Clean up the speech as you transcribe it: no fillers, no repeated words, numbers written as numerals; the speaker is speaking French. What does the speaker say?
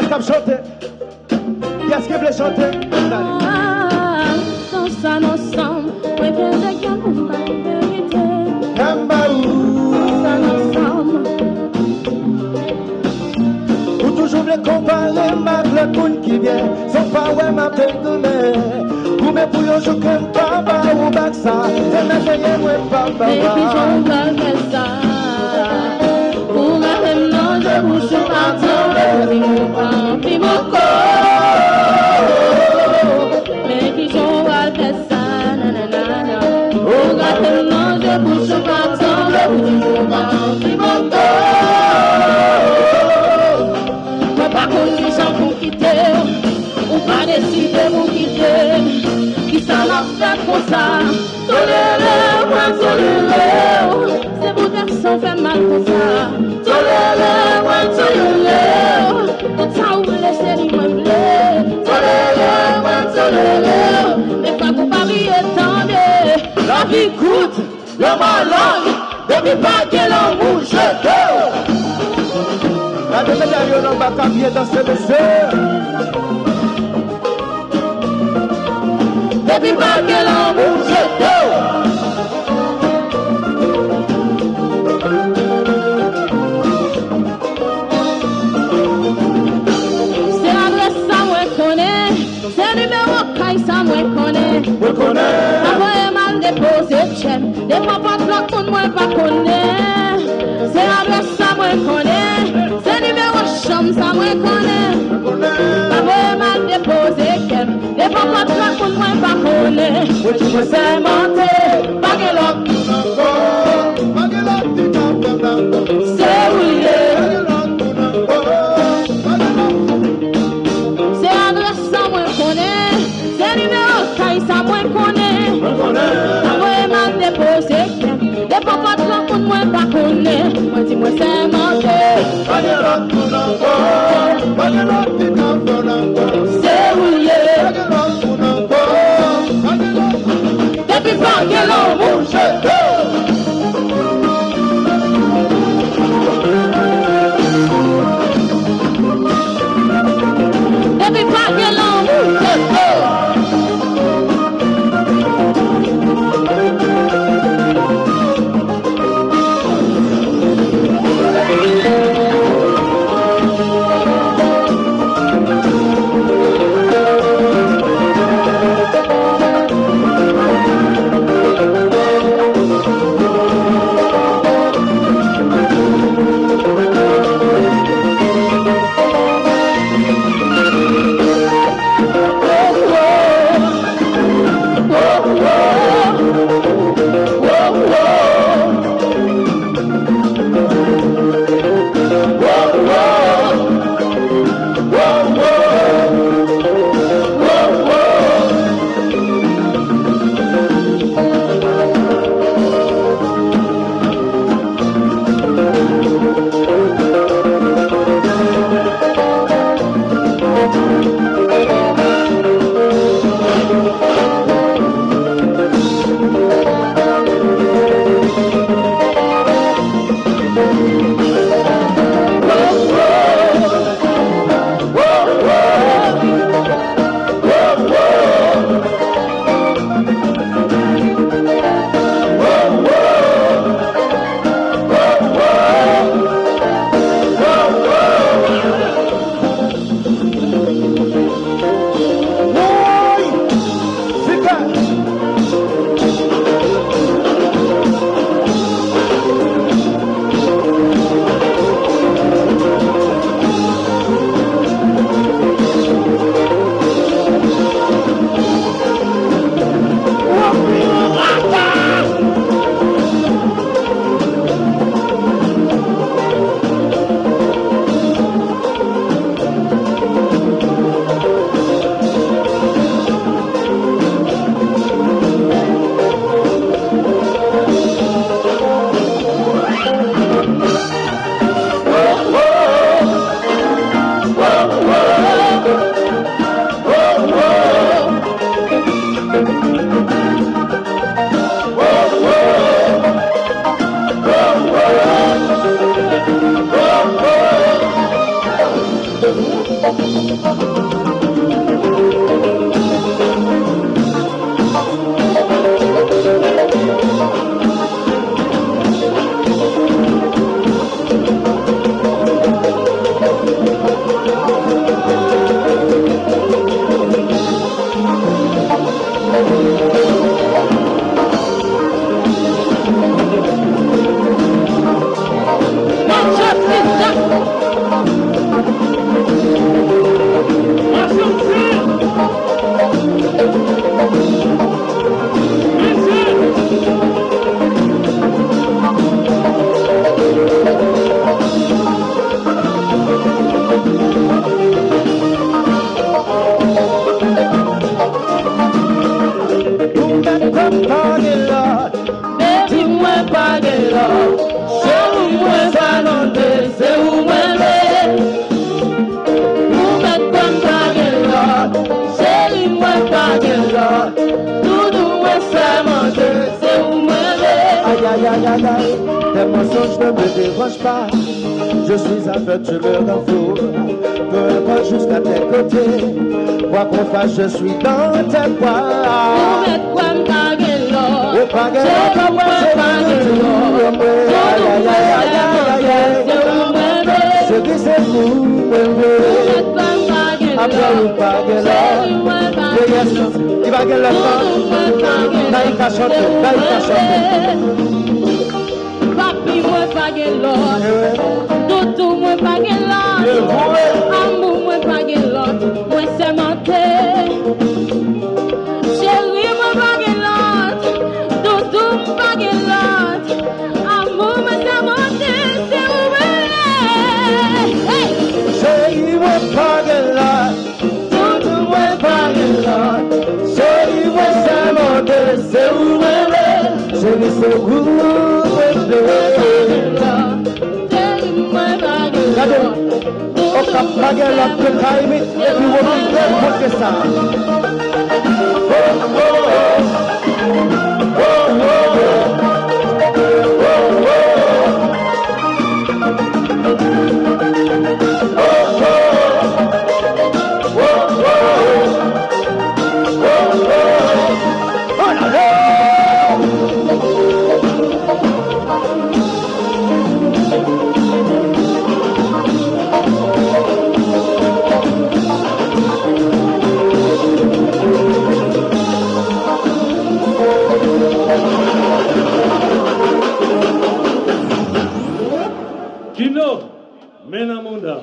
qui chanter? Qu'est-ce qui veut chanter? Dans ça, ensemble, ouais, que j'ai qu'un pour ma vérité. Kambaou. Dans ça, ensemble. Ou toujours les comparer, ma le monde qui vient. Sans pas, ouais, ma pédonée. Ou mes bouillons, je comme papa ou baxa. Et mes veillés, ouais, papa. Mais puis j'en veux que ça. Pour ma même non, je bouge pas tant. Mais mon pain, puis mon corps. Mais puis j'en veux que ça. Nanana. Pour ma même non, je bouge pas tant. Mais mon pain, puis mon corps. Moi, pas connu, j'en pour quitter. Ou pas décider pour quitter. Qui ça m'a fait pour ça? Tolérez, ouais, tolérez. C'est pour personne fait mal pour ça. Tolérez, ouais, tolérez. Tout ça vous laissez lui moi blé. Tolérez, ouais, tolérez. Mais pas qu'on parie étendez. La vie coûte, le malheur. Depuis pas qu'elle en bouge. La médaille, on va cambier dans ce monsieur. Depuis pas qu'elle en bouge. C'est l'adresse ça moi connais. C'est le numéro caille ça moi connais. Je connais. Ça va mal déposé chef. Des fois pas de pour moi pas connais. C'est l'adresse ça moi connais. C'est le numéro chambre ça moi connais. Ça va mal déposé chef. Des fois pas de pour moi pas connais. Où tu veux Monter, pas que l'autre. C'est oublié. C'est adresse ça moi connais. C'est numéro caille ça moi connais. Ça va mal déposé des papas de l'homme pour moi pas connais. Moi dis moi c'est monter. C'est oublié. Depuis pas que l'on bouge. Depuis pas que l'on bouge. Tes mensonges ne me dérangent pas. Je suis aveugle, je me rends fou. Peu importe jusqu'à tes côtés. Quoi qu'on fasse, je suis dans tes bras. Ce qui c'est vous, il va gagner la fin. Là, il va chanter. Là, il va chanter. Papi, moi, pas l'autre. Doudou, moi, pas l'autre. Amour, moi, pas l'autre. Moi, c'est monté. Chérie, moi, pas l'autre. Doudou, pas l'autre. Amour, moi, c'est monté. C'est où elle est. Chérie, moi, pas l'autre. Doudou, moi, pas l'autre. Chérie, moi, c'est monté. C'est où elle est. Chérie, c'est où. On cap baguette la time et puis on va faire ça. Kino, Menamunda.